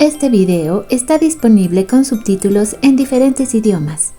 Este video está disponible con subtítulos en diferentes idiomas.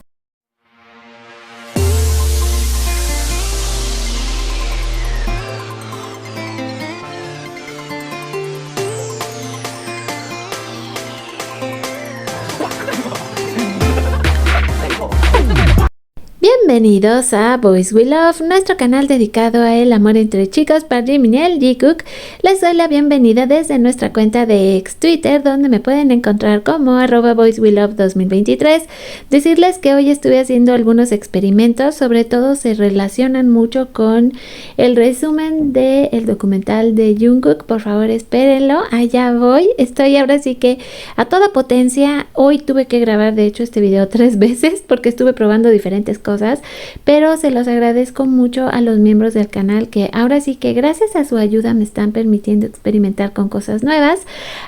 Bienvenidos a Boys We Love, nuestro canal dedicado a el amor entre chicos para Jimin y el Jikook. Les doy la bienvenida desde nuestra cuenta de ex Twitter, donde me pueden encontrar como @BoysWeLove2023. Decirles que hoy estuve haciendo algunos experimentos, sobre todo se relacionan mucho con el resumen del documental de Jungkook. Por favor, espérenlo, allá voy. Estoy ahora sí que a toda potencia. Hoy tuve que grabar, de hecho, este video 3 veces porque estuve probando diferentes cosas, pero se los agradezco mucho a los miembros del canal que ahora sí que gracias a su ayuda me están permitiendo experimentar con cosas nuevas.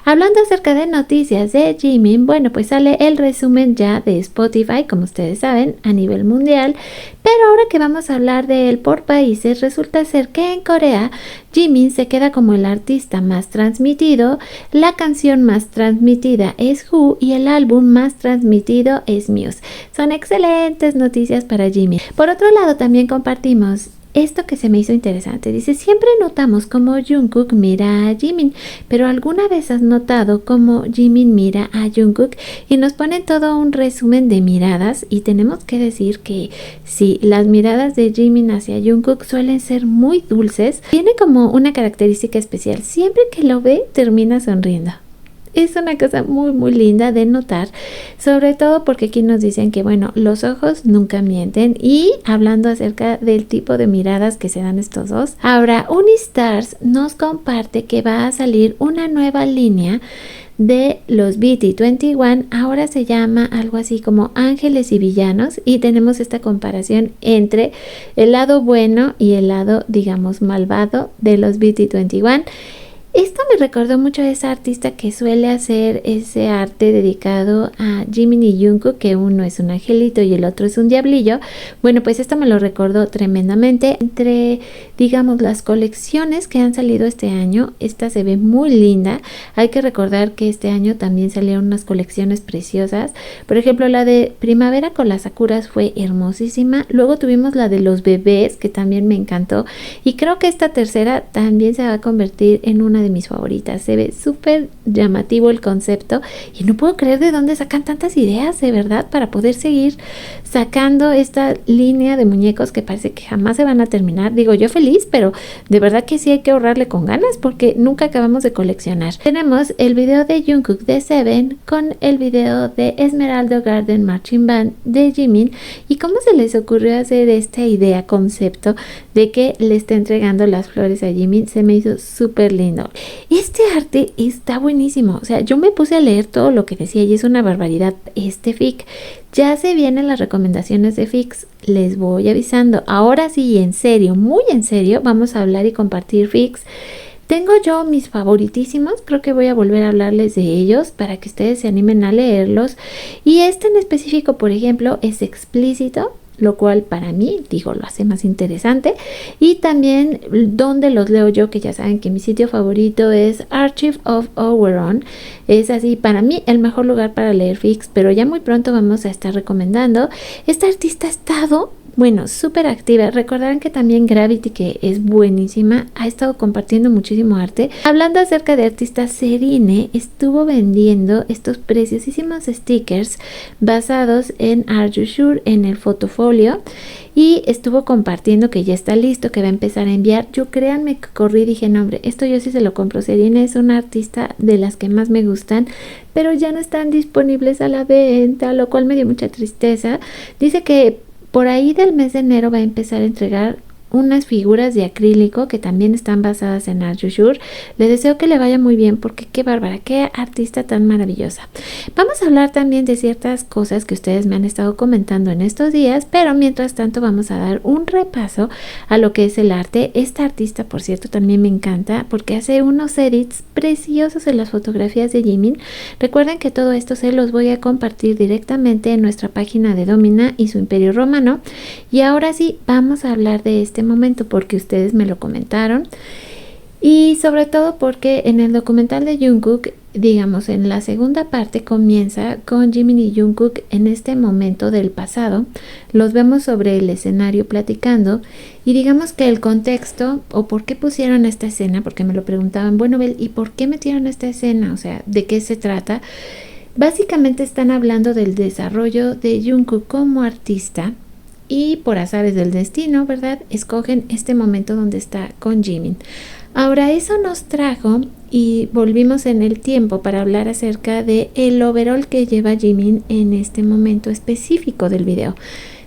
Hablando acerca de noticias de Jimin, bueno, pues sale el resumen ya de Spotify, como ustedes saben, a nivel mundial, pero ahora que vamos a hablar de él por países, resulta ser que en Corea Jimin se queda como el artista más transmitido, la canción más transmitida es Who y el álbum más transmitido es Muse. Son excelentes noticias para Jimin. Por otro lado, también compartimos esto que se me hizo interesante. Dice, siempre notamos cómo Jungkook mira a Jimin, pero ¿alguna vez has notado cómo Jimin mira a Jungkook? Y nos ponen todo un resumen de miradas y tenemos que decir que sí, las miradas de Jimin hacia Jungkook suelen ser muy dulces. Tiene como una característica especial. Siempre que lo ve, termina sonriendo. Es una cosa muy linda de notar, sobre todo porque aquí nos dicen que, bueno, los ojos nunca mienten. Y hablando acerca del tipo de miradas que se dan estos dos, ahora Unistars nos comparte que va a salir una nueva línea de los BT21, ahora se llama algo así como Ángeles y Villanos, y tenemos esta comparación entre el lado bueno y el lado, digamos, malvado de los BT21. Esto me recordó mucho a esa artista que suele hacer ese arte dedicado a Jimin y Jungkook, que uno es un angelito y el otro es un diablillo. Bueno, pues esto me lo recordó tremendamente. Entre, digamos, las colecciones que han salido este año, esta se ve muy linda. Hay que recordar que este año también salieron unas colecciones preciosas. Por ejemplo, la de Primavera con las Sakuras fue hermosísima. Luego tuvimos la de los bebés, que también me encantó. Y creo que esta tercera también se va a convertir en una de mis favoritas. Se ve súper llamativo el concepto y no puedo creer de dónde sacan tantas ideas, de verdad, para poder seguir sacando esta línea de muñecos que parece que jamás se van a terminar. Digo, yo feliz, pero de verdad que sí hay que ahorrarle con ganas porque nunca acabamos de coleccionar. Tenemos el video de Jungkook de Seven con el video de Esmeralda Garden Marching Band de Jimin. Y cómo se les ocurrió hacer esta idea, concepto de que le está entregando las flores a Jimin, se me hizo súper lindo. Este arte está buenísimo, o sea, yo me puse a leer todo lo que decía y es una barbaridad. Este fic, ya se vienen las recomendaciones de fics, les voy avisando. Ahora sí, en serio, muy en serio, vamos a hablar y compartir fics. Tengo yo mis favoritísimos, creo que voy a volver a hablarles de ellos para que ustedes se animen a leerlos. Y este en específico, por ejemplo, es explícito, lo cual para mí, digo, lo hace más interesante. Y también donde los leo yo, que ya saben que mi sitio favorito es Archive of Our Own. Es así, para mí, el mejor lugar para leer fics, pero ya muy pronto vamos a estar recomendando. Esta artista ha estado, bueno, súper activa. Recordarán que también Gravity, que es buenísima, ha estado compartiendo muchísimo arte. Hablando acerca de artistas, Serine estuvo vendiendo estos preciosísimos stickers basados en Are You Sure, en el Photofolio, y estuvo compartiendo que ya está listo, que va a empezar a enviar. Yo, créanme que corrí y dije, no hombre, esto yo sí se lo compro. Serine es una artista de las que más me gustan, pero ya no están disponibles a la venta, lo cual me dio mucha tristeza. Dice que por ahí del mes de enero va a empezar a entregar unas figuras de acrílico que también están basadas en Are You Sure. Le deseo que le vaya muy bien porque qué bárbara, qué artista tan maravillosa. Vamos a hablar también de ciertas cosas que ustedes me han estado comentando en estos días, pero mientras tanto vamos a dar un repaso a lo que es el arte. Esta artista, por cierto, también me encanta porque hace unos edits preciosos en las fotografías de Jimin. Recuerden que todo esto se los voy a compartir directamente en nuestra página de Domina y su Imperio Romano. Y ahora sí, vamos a hablar de este momento porque ustedes me lo comentaron. Y sobre todo porque en el documental de Jungkook, digamos, en la segunda parte comienza con Jimin y Jungkook en este momento del pasado. Los vemos sobre el escenario platicando y digamos que el contexto o por qué pusieron esta escena, porque me lo preguntaban, bueno, Bel, ¿y por qué metieron esta escena? O sea, ¿de qué se trata? Básicamente están hablando del desarrollo de Jungkook como artista y por azares del destino, ¿verdad? Escogen este momento donde está con Jimin. Ahora eso nos trajo y volvimos en el tiempo para hablar acerca de el overall que lleva Jimin en este momento específico del video,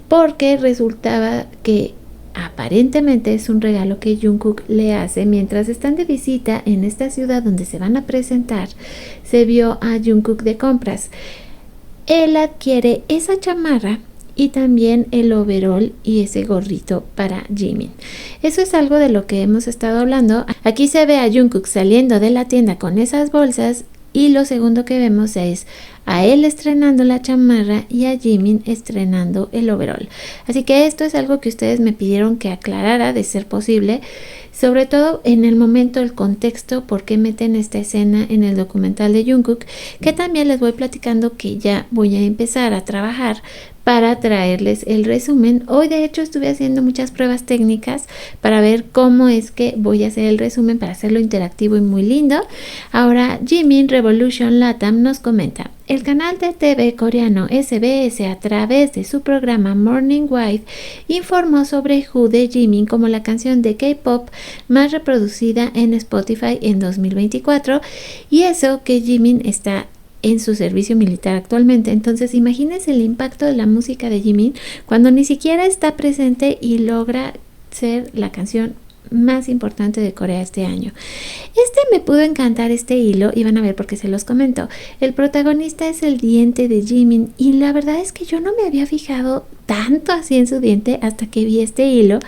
porque resultaba que aparentemente es un regalo que Jungkook le hace mientras están de visita en esta ciudad donde se van a presentar. Se vio a Jungkook de compras. Él adquiere esa chamarra y también el overall y ese gorrito para Jimin. Eso es algo de lo que hemos estado hablando. Aquí se ve a Jungkook saliendo de la tienda con esas bolsas y lo segundo que vemos es a él estrenando la chamarra y a Jimin estrenando el overall. Así que esto es algo que ustedes me pidieron que aclarara de ser posible, sobre todo en el momento, el contexto, por qué meten esta escena en el documental de Jungkook, que también les voy platicando que ya voy a empezar a trabajar para traerles el resumen. Hoy de hecho estuve haciendo muchas pruebas técnicas para ver cómo es que voy a hacer el resumen para hacerlo interactivo y muy lindo. Ahora Jimin Revolution Latam nos comenta: el canal de TV coreano SBS, a través de su programa Morning Wife, informó sobre Who de Jimin como la canción de K-pop más reproducida en Spotify en 2024, y eso que Jimin está en su servicio militar actualmente. Entonces imagínense el impacto de la música de Jimin cuando ni siquiera está presente y logra ser la canción más importante de Corea este año. Me pudo encantar este hilo y van a ver por qué se los comento. El protagonista es el diente de Jimin y la verdad es que yo no me había fijado tanto así en su diente hasta que vi este hilo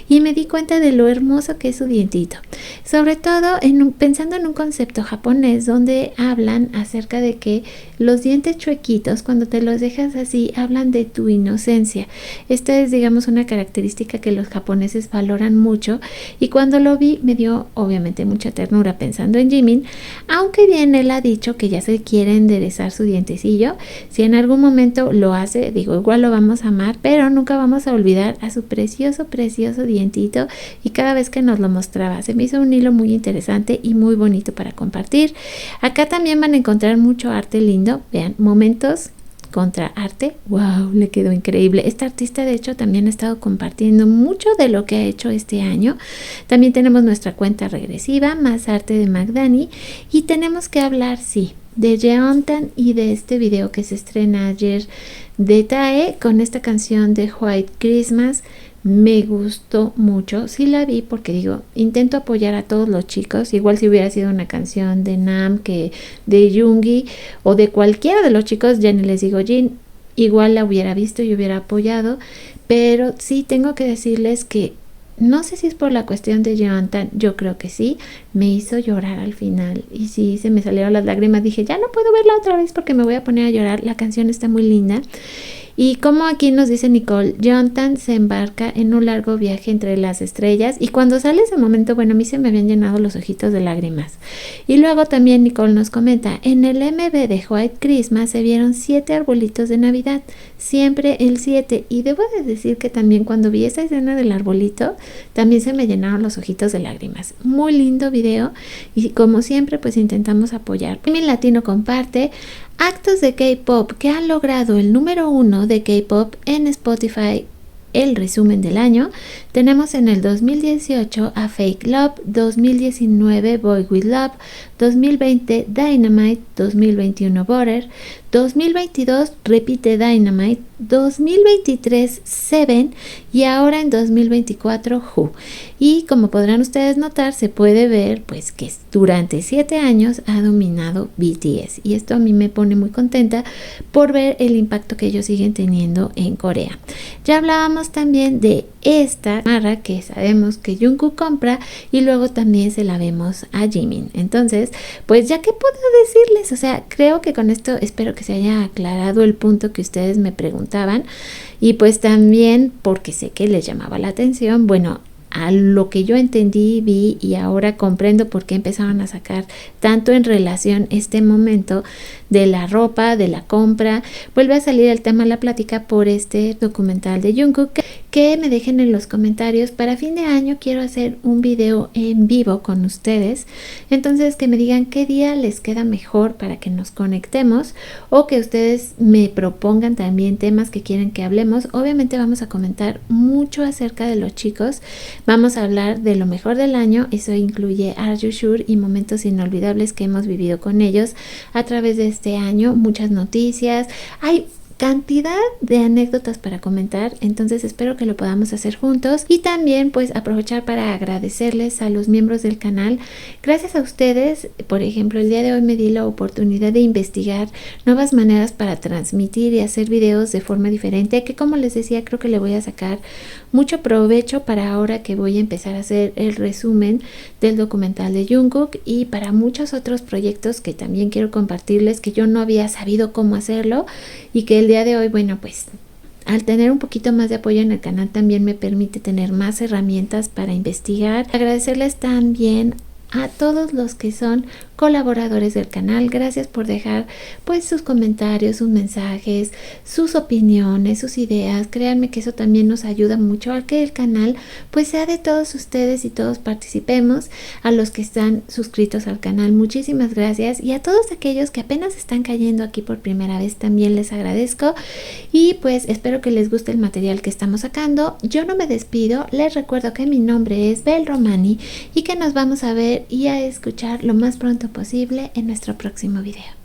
y me di cuenta de lo hermoso que es su dientito, sobre todo pensando en un concepto japonés donde hablan acerca de que los dientes chuequitos, cuando te los dejas así, hablan de tu inocencia. Esta es, digamos, una característica que los japoneses valoran mucho, y cuando lo vi me dio obviamente mucha ternura pensando en Jimin, aunque bien él ha dicho que ya se quiere enderezar su dientecillo. Si en algún momento lo hace, digo, igual lo vamos a amar, pero nunca vamos a olvidar a su precioso, precioso dientito, y cada vez que nos lo mostraba se me hizo un hilo muy interesante y muy bonito para compartir. Acá también van a encontrar mucho arte lindo, vean, momentos contra arte, wow, le quedó increíble. Esta artista de hecho también ha estado compartiendo mucho de lo que ha hecho este año. También tenemos nuestra cuenta regresiva, más arte de Magdani, y tenemos que hablar, sí, de Jeontan y de este video que se estrena ayer de Tae con esta canción de White Christmas. Me gustó mucho, sí la vi porque digo, intento apoyar a todos los chicos, igual si hubiera sido una canción de Nam, que de Yoongi o de cualquiera de los chicos, ya ni les digo Jin, igual la hubiera visto y hubiera apoyado, pero sí tengo que decirles que no sé si es por la cuestión de Jeontan, yo creo que sí, me hizo llorar al final y sí, se me salieron las lágrimas, dije, ya no puedo verla otra vez porque me voy a poner a llorar. La canción está muy linda. Y como aquí nos dice Nicole, Jeontan se embarca en un largo viaje entre las estrellas, y cuando sale ese momento, bueno, a mí se me habían llenado los ojitos de lágrimas. Y luego también Nicole nos comenta, en el MV de White Christmas se vieron 7 arbolitos de Navidad, siempre el 7, y debo de decir que también cuando vi esa escena del arbolito, también se me llenaron los ojitos de lágrimas. Muy lindo video, y como siempre pues intentamos apoyar. Mi Latino comparte actos de K-pop que han logrado el número 1 de K-pop en Spotify. El resumen del año: tenemos en el 2018 a Fake Love, 2019 Boy With Love, 2020 Dynamite, 2021 Butter, 2022 repite Dynamite, 2023 Seven y ahora en 2024 Who. Y como podrán ustedes notar, se puede ver pues que durante 7 años ha dominado BTS, y esto a mí me pone muy contenta por ver el impacto que ellos siguen teniendo en Corea. Ya hablábamos también de esta marra que sabemos que Jungkook compra y luego también se la vemos a Jimin. Entonces, pues ya que puedo decirles, o sea, creo que con esto espero que se haya aclarado el punto que ustedes me preguntaban, y pues también porque sé que les llamaba la atención. Bueno, a lo que yo entendí, vi y ahora comprendo por qué empezaron a sacar tanto en relación este momento de la ropa, de la compra. Vuelve a salir el tema de la plática por este documental de Jungkook, que me dejen en los comentarios. Para fin de año quiero hacer un video en vivo con ustedes, entonces que me digan qué día les queda mejor para que nos conectemos, o que ustedes me propongan también temas que quieren que hablemos. Obviamente vamos a comentar mucho acerca de los chicos, vamos a hablar de lo mejor del año, eso incluye Are You Sure y momentos inolvidables que hemos vivido con ellos a través de este año, muchas noticias, hay cantidad de anécdotas para comentar, entonces espero que lo podamos hacer juntos. Y también pues aprovechar para agradecerles a los miembros del canal. Gracias a ustedes, por ejemplo, el día de hoy me di la oportunidad de investigar nuevas maneras para transmitir y hacer videos de forma diferente, que como les decía, creo que le voy a sacar mucho provecho para ahora que voy a empezar a hacer el resumen del documental de Jungkook, y para muchos otros proyectos que también quiero compartirles, que yo no había sabido cómo hacerlo, y que el día de hoy, bueno, pues al tener un poquito más de apoyo en el canal también me permite tener más herramientas para investigar. Agradecerles también a todos los que son colaboradores del canal. Gracias por dejar pues sus comentarios, sus mensajes, sus opiniones, sus ideas. Créanme que eso también nos ayuda mucho a que el canal pues sea de todos ustedes y todos participemos. A los que están suscritos al canal, muchísimas gracias, y a todos aquellos que apenas están cayendo aquí por primera vez también les agradezco, y pues espero que les guste el material que estamos sacando. Yo no me despido, les recuerdo que mi nombre es Bel Romani y que nos vamos a ver y a escuchar lo más pronto posible en nuestro próximo video.